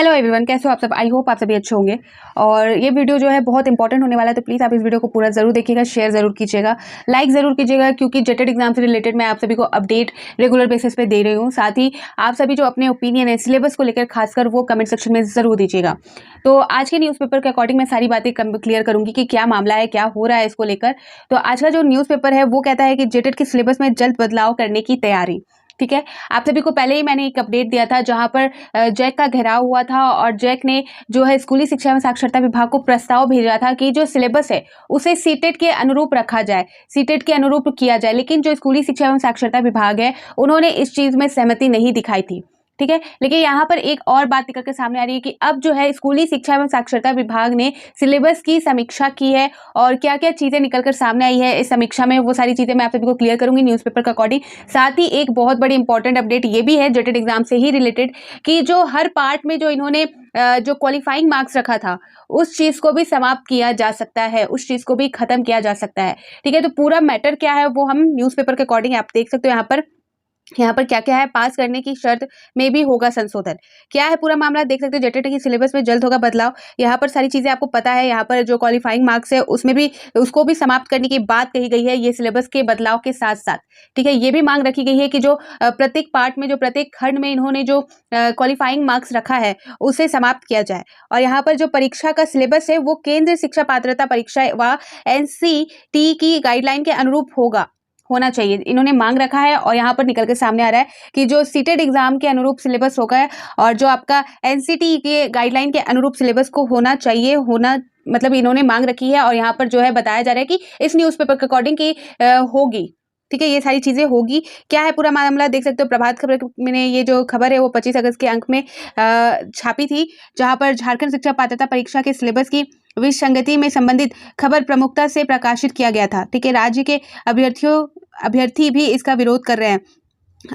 Hello everyone, कैसे हो आप सब। आई होप आप सभी अच्छे होंगे। और ये वीडियो जो है बहुत इंपॉर्टेंट होने वाला है, तो प्लीज़ आप इस वीडियो को पूरा जरूर देखिएगा, शेयर जरूर कीजिएगा, लाइक जरूर कीजिएगा, क्योंकि जेटेड एग्जाम से रिलेटेड मैं आप सभी को अपडेट रेगुलर बेसिस पे दे रही हूँ। साथ ही आप सभी जो अपने ओपिनियन है सिलेबस को लेकर खासकर वो कमेंट सेक्शन में जरूर दीजिएगा। तो आज के न्यूज़पेपर के अकॉर्डिंग मैं सारी बातें क्लियर करूंगी कि क्या मामला है, क्या हो रहा है इसको लेकर। तो आज का जो न्यूज़पेपर है वो कहता है कि जेटेड के सिलेबस में जल्द बदलाव करने की तैयारी। ठीक है, आप सभी को पहले ही मैंने एक अपडेट दिया था जहां पर जैक का घेराव हुआ था और जैक ने जो है स्कूली शिक्षा एवं साक्षरता विभाग को प्रस्ताव भेजा था कि जो सिलेबस है उसे सीटेट के अनुरूप रखा जाए, सीटेट के अनुरूप किया जाए। लेकिन जो स्कूली शिक्षा एवं साक्षरता विभाग है उन्होंने इस चीज में सहमति नहीं दिखाई थी। ठीक है, लेकिन यहाँ पर एक और बात निकल के सामने आ रही है कि अब जो है स्कूली शिक्षा एवं साक्षरता विभाग ने सिलेबस की समीक्षा की है और क्या क्या चीजें निकलकर सामने आई है इस समीक्षा में, वो सारी चीजें मैं आप सभी को क्लियर करूंगी न्यूज़पेपर के अकॉर्डिंग। साथ ही एक बहुत बड़ी इंपॉर्टेंट अपडेट ये भी है जेटेड एग्जाम से ही रिलेटेड कि जो हर पार्ट में जो इन्होंने जो क्वालिफाइंग मार्क्स रखा था उस चीज को भी समाप्त किया जा सकता है, उस चीज को भी खत्म किया जा सकता है। ठीक है, तो पूरा मैटर क्या है वो हम न्यूज़पेपर के अकॉर्डिंग आप देख सकते हो। यहाँ पर क्या क्या है, पास करने की शर्त में भी होगा संशोधन। क्या है पूरा मामला देख सकते हो। जेटेड की सिलेबस में जल्द होगा बदलाव, यहाँ पर सारी चीजें आपको पता है। यहाँ पर जो क्वालिफाइंग मार्क्स है उसमें भी उसको भी समाप्त करने की बात कही गई है, ये सिलेबस के बदलाव के साथ साथ। ठीक है, ये भी मांग रखी गई है कि जो प्रत्येक पार्ट में जो प्रत्येक खंड में इन्होंने जो क्वालिफाइंग मार्क्स रखा है उसे समाप्त किया जाए। और यहाँ पर जो परीक्षा का सिलेबस है वो केंद्रीय शिक्षा पात्रता परीक्षा व NCT की गाइडलाइन के अनुरूप होना चाहिए, इन्होंने मांग रखा है। और यहाँ पर निकल के सामने आ रहा है कि जो सीटेड एग्जाम के अनुरूप सिलेबस होगा और जो आपका NCT के गाइडलाइन के अनुरूप सिलेबस को होना चाहिए, होना मतलब इन्होंने मांग रखी है। और यहाँ पर जो है बताया जा रहा है कि इस न्यूज़पेपर के अकॉर्डिंग की होगी। ठीक है, ये सारी चीजें होगी। क्या है पूरा मामला देख सकते हो। प्रभात खबर में ये जो खबर है वो 25 अगस्त के अंक में छापी थी, जहां पर झारखंड शिक्षा पात्रता परीक्षा के सिलेबस की विसंगति में संबंधित खबर प्रमुखता से प्रकाशित किया गया था। ठीक है, राज्य के अभ्यर्थी भी इसका विरोध कर रहे हैं।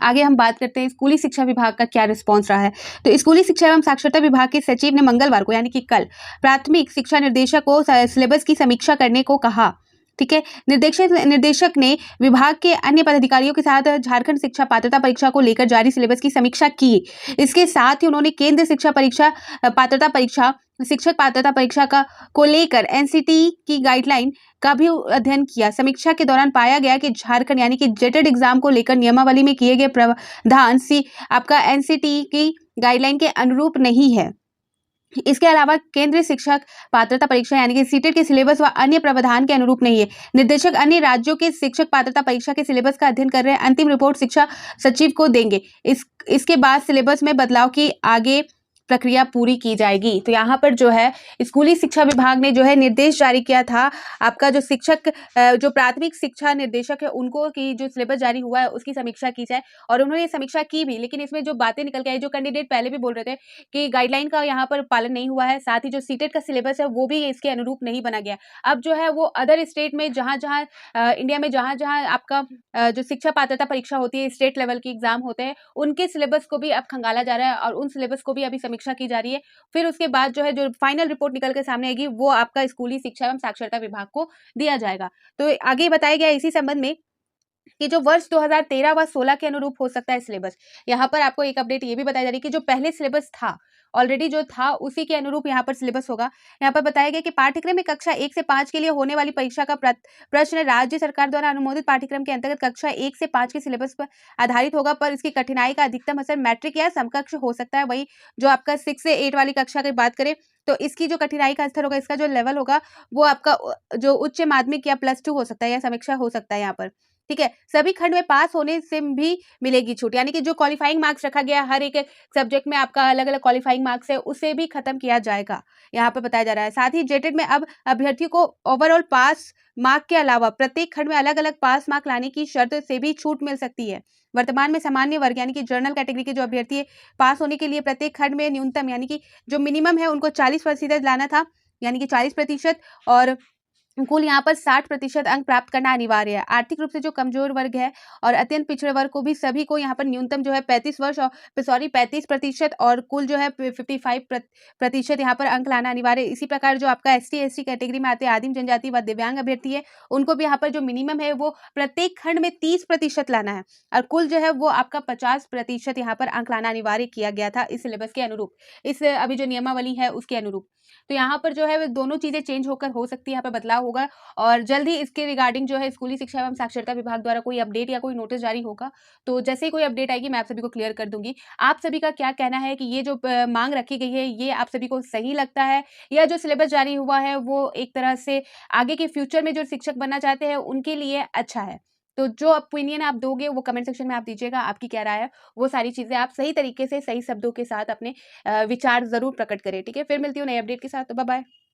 आगे हम बात करते हैं स्कूली शिक्षा विभाग का क्या रिस्पांस रहा है। तो स्कूली शिक्षा एवं साक्षरता विभाग के सचिव ने मंगलवार को यानी कि कल प्राथमिक शिक्षा निर्देशक को सिलेबस की समीक्षा करने को कहा। ठीक है, निर्देशक ने विभाग के अन्य पदाधिकारियों के साथ झारखंड शिक्षा पात्रता परीक्षा को लेकर जारी सिलेबस की समीक्षा की। इसके साथ ही उन्होंने केंद्र शिक्षा परीक्षा पात्रता परीक्षा शिक्षक पात्रता परीक्षा को लेकर NCT की गाइडलाइन का भी अध्ययन किया। समीक्षा के दौरान पाया गया कि झारखंड यानी कि जेटेड एग्जाम को लेकर नियमावली में किए गए प्रावधान आपका NCT की गाइडलाइन के अनुरूप नहीं है। इसके अलावा केंद्रीय शिक्षक पात्रता परीक्षा यानी कि सीटेट के सिलेबस व अन्य प्रावधान के अनुरूप नहीं है। निर्देशक अन्य राज्यों के शिक्षक पात्रता परीक्षा के सिलेबस का अध्ययन कर रहे हैं, अंतिम रिपोर्ट शिक्षा सचिव को देंगे। इसके बाद सिलेबस में बदलाव की आगे प्रक्रिया पूरी की जाएगी। तो यहाँ पर जो है स्कूली शिक्षा विभाग ने जो है निर्देश जारी किया था, आपका जो शिक्षक जो प्राथमिक शिक्षा निर्देशक है उनको की जो सिलेबस जारी हुआ है उसकी समीक्षा की जाए। और उन्होंने समीक्षा की भी, लेकिन इसमें जो बातें निकल के आई, जो कैंडिडेट पहले भी बोल रहे थे कि गाइडलाइन का यहाँ पर पालन नहीं हुआ है, साथ ही जो सीटेट का सिलेबस है वो भी इसके अनुरूप नहीं बना गया। अब जो है वो अदर स्टेट में जहाँ जहाँ इंडिया में जहाँ जहाँ आपका जो शिक्षा पात्रता परीक्षा होती है, स्टेट लेवल की एग्जाम होते हैं, उनके सिलेबस को भी अब खंगाला जा रहा है और उन सिलेबस को भी अभी समीक्षा की जा रही है। फिर उसके बाद जो है जो फाइनल रिपोर्ट निकल के सामने आएगी वो आपका स्कूली शिक्षा एवं साक्षरता विभाग को दिया जाएगा। तो आगे बताया गया इसी संबंध में कि जो वर्ष 2013 व 16 के अनुरूप हो सकता है सिलेबस। यहाँ पर आपको एक अपडेट ये भी बताई जा रही है कि जो पहले सिलेबस था ऑलरेडी जो था उसी के अनुरूप यहाँ पर सिलेबस होगा। यहाँ पर बताया गया कि पाठ्यक्रम में कक्षा 1 से 5 के लिए होने वाली परीक्षा का प्रश्न राज्य सरकार द्वारा अनुमोदित पाठ्यक्रम के अंतर्गत कक्षा 1 से 5 के सिलेबस पर आधारित होगा, पर इसकी कठिनाई का अधिकतम असर मैट्रिक या समकक्ष हो सकता है। वही जो आपका 6 से 8 वाली कक्षा की बात करें तो इसकी जो कठिनाई का स्तर होगा, इसका जो लेवल होगा वो आपका जो उच्च माध्यमिक या +2 हो सकता है या समीक्षा हो सकता है यहाँ पर। ठीक है, सभी खंड में पास होने से भी मिलेगी छूट, यानी कि जो क्वालिफाइंग मार्क्स रखा गया हर एक सब्जेक्ट में आपका अलग अलग क्वालिफाइंग मार्क्स है उसे भी खत्म किया जाएगा, यहाँ पर बताया जा रहा है। साथ ही जेटेड में अब अभ्यर्थियों को ओवरऑल पास मार्क के अलावा प्रत्येक खंड में अलग अलग पास मार्क लाने की शर्त से भी छूट मिल सकती है। वर्तमान में सामान्य वर्ग यानी कि जनरल कैटेगरी के जो अभ्यर्थी है पास होने के लिए प्रत्येक खंड में न्यूनतम यानी कि जो मिनिमम है उनको 40% लाना था, यानी कि 40%। और कुल यहाँ पर 60% अंक प्राप्त करना अनिवार्य है। आर्थिक रूप से जो कमजोर वर्ग है और अत्यंत पिछड़े वर्ग को भी सभी को यहाँ पर न्यूनतम जो है 35% और कुल जो है 55% यहाँ पर अंक लाना अनिवार्य है। इसी प्रकार जो आपका ST/SC कैटेगरी में आते हैं आदिम जनजाति व दिव्यांग अभ्यर्थी है, उनको भी यहाँ पर जो मिनिमम है वो प्रत्येक खंड में 30% लाना है और कुल जो है वो आपका 50% यहाँ पर अंक लाना अनिवार्य किया गया था इस सिलेबस के अनुरूप, इस अभी जो नियमावली है उसके अनुरूप। तो यहाँ पर जो है वो दोनों चीजें चेंज होकर हो सकती है, यहाँ पर बदलाव होगा और जल्द ही इसके रिगार्डिंग जो है स्कूली शिक्षा एवं साक्षरता विभाग द्वारा कोई अपडेट या कोई नोटिस जारी होगा। तो जैसे ही कोई अपडेट आएगी मैं आप सभी को क्लियर कर दूंगी। आप सभी का क्या कहना है कि ये जो मांग रखी गई है ये आप सभी को सही लगता है या जो सिलेबस जारी हुआ है वो एक तरह से आगे के फ्यूचर में जो शिक्षक बनना चाहते हैं उनके लिए अच्छा है? तो जो ओपिनियन आप दोगे वो कमेंट सेक्शन में आप दीजिएगा, आपकी क्या राय है। वो सारी चीजें आप सही तरीके से सही शब्दों के साथ अपने विचार जरूर प्रकट करें। ठीक है, फिर मिलती हूँ नए अपडेट के साथ। तो बाय बाय।